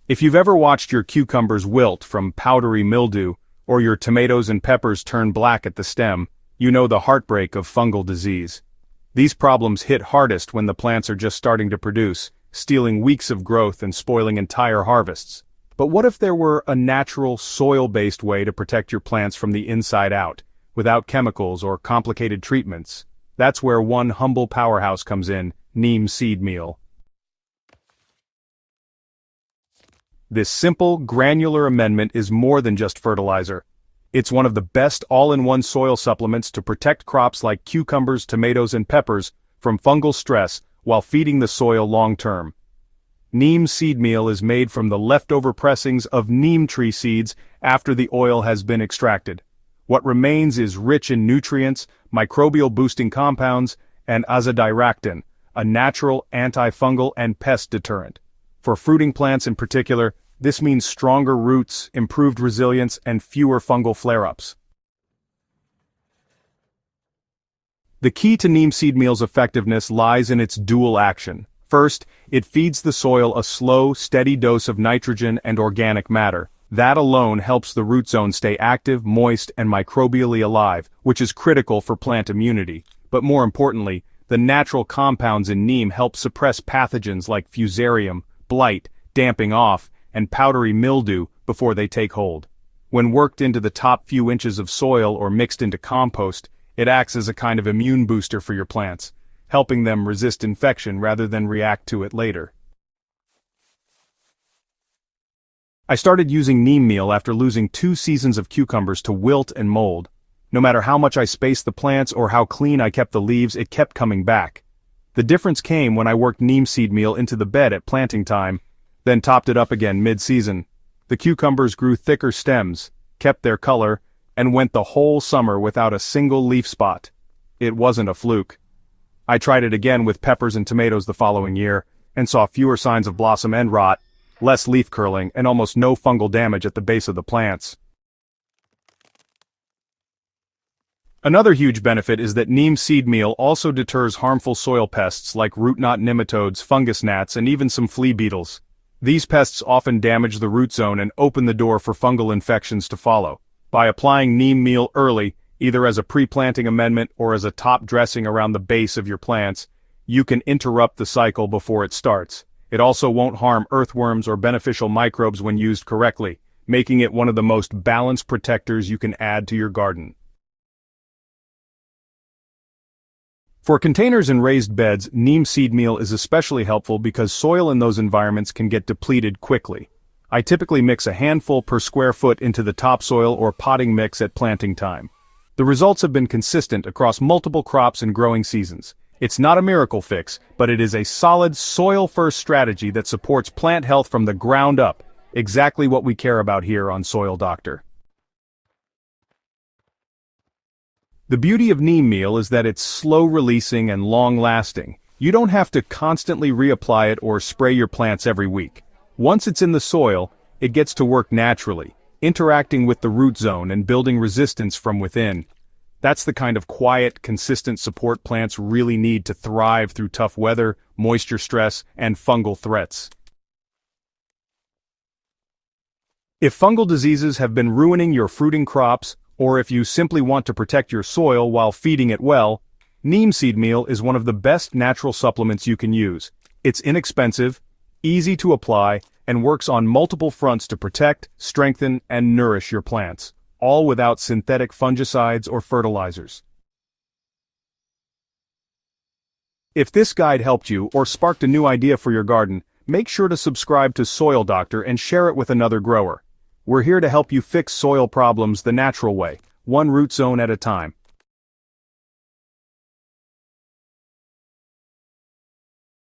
If you've ever watched your cucumbers wilt from powdery mildew, or your tomatoes and peppers turn black at the stem, you know the heartbreak of fungal disease. These problems hit hardest when the plants are just starting to produce, stealing weeks of growth and spoiling entire harvests. But what if there were a natural, soil-based way to protect your plants from the inside out, without chemicals or complicated treatments? That's where one humble powerhouse comes in: neem seed meal. This simple, granular amendment is more than just fertilizer. It's one of the best all-in-one soil supplements to protect crops like cucumbers, tomatoes, and peppers from fungal stress while feeding the soil long-term. Neem seed meal is made from the leftover pressings of neem tree seeds after the oil has been extracted. What remains is rich in nutrients, microbial boosting compounds, and azadirachtin, a natural antifungal and pest deterrent. For fruiting plants in particular, this means stronger roots, improved resilience, and fewer fungal flare-ups. The key to neem seed meal's effectiveness lies in its dual action. First, it feeds the soil a slow, steady dose of nitrogen and organic matter. That alone helps the root zone stay active, moist, and microbially alive, which is critical for plant immunity. But more importantly, the natural compounds in neem help suppress pathogens like fusarium, blight, damping off, and powdery mildew before they take hold. When worked into the top few inches of soil or mixed into compost, it acts as a kind of immune booster for your plants, helping them resist infection rather than react to it later. I started using neem meal after losing 2 seasons of cucumbers to wilt and mold. No matter how much I spaced the plants or how clean I kept the leaves, it kept coming back. The difference came when I worked neem seed meal into the bed at planting time, then topped it up again mid-season. The cucumbers grew thicker stems, kept their color, and went the whole summer without a single leaf spot. It wasn't a fluke. I tried it again with peppers and tomatoes the following year, and saw fewer signs of blossom end rot, less leaf curling, and almost no fungal damage at the base of the plants. Another huge benefit is that neem seed meal also deters harmful soil pests like root knot nematodes, fungus gnats, and even some flea beetles. These pests often damage the root zone and open the door for fungal infections to follow. By applying neem meal early, either as a pre-planting amendment or as a top dressing around the base of your plants, you can interrupt the cycle before it starts. It also won't harm earthworms or beneficial microbes when used correctly, making it one of the most balanced protectors you can add to your garden. For containers and raised beds, neem seed meal is especially helpful because soil in those environments can get depleted quickly. I typically mix a handful per square foot into the topsoil or potting mix at planting time. The results have been consistent across multiple crops and growing seasons. It's not a miracle fix, but it is a solid soil-first strategy that supports plant health from the ground up, exactly what we care about here on Soil Doctor. The beauty of neem meal is that it's slow-releasing and long-lasting. You don't have to constantly reapply it or spray your plants every week. Once it's in the soil, it gets to work naturally, interacting with the root zone and building resistance from within. That's the kind of quiet, consistent support plants really need to thrive through tough weather, moisture stress, and fungal threats. If fungal diseases have been ruining your fruiting crops, or if you simply want to protect your soil while feeding it well, neem seed meal is one of the best natural supplements you can use. It's inexpensive, easy to apply, and works on multiple fronts to protect, strengthen, and nourish your plants, all without synthetic fungicides or fertilizers. If this guide helped you or sparked a new idea for your garden, make sure to subscribe to Soil Doctor and share it with another grower. We're here to help you fix soil problems the natural way, one root zone at a time.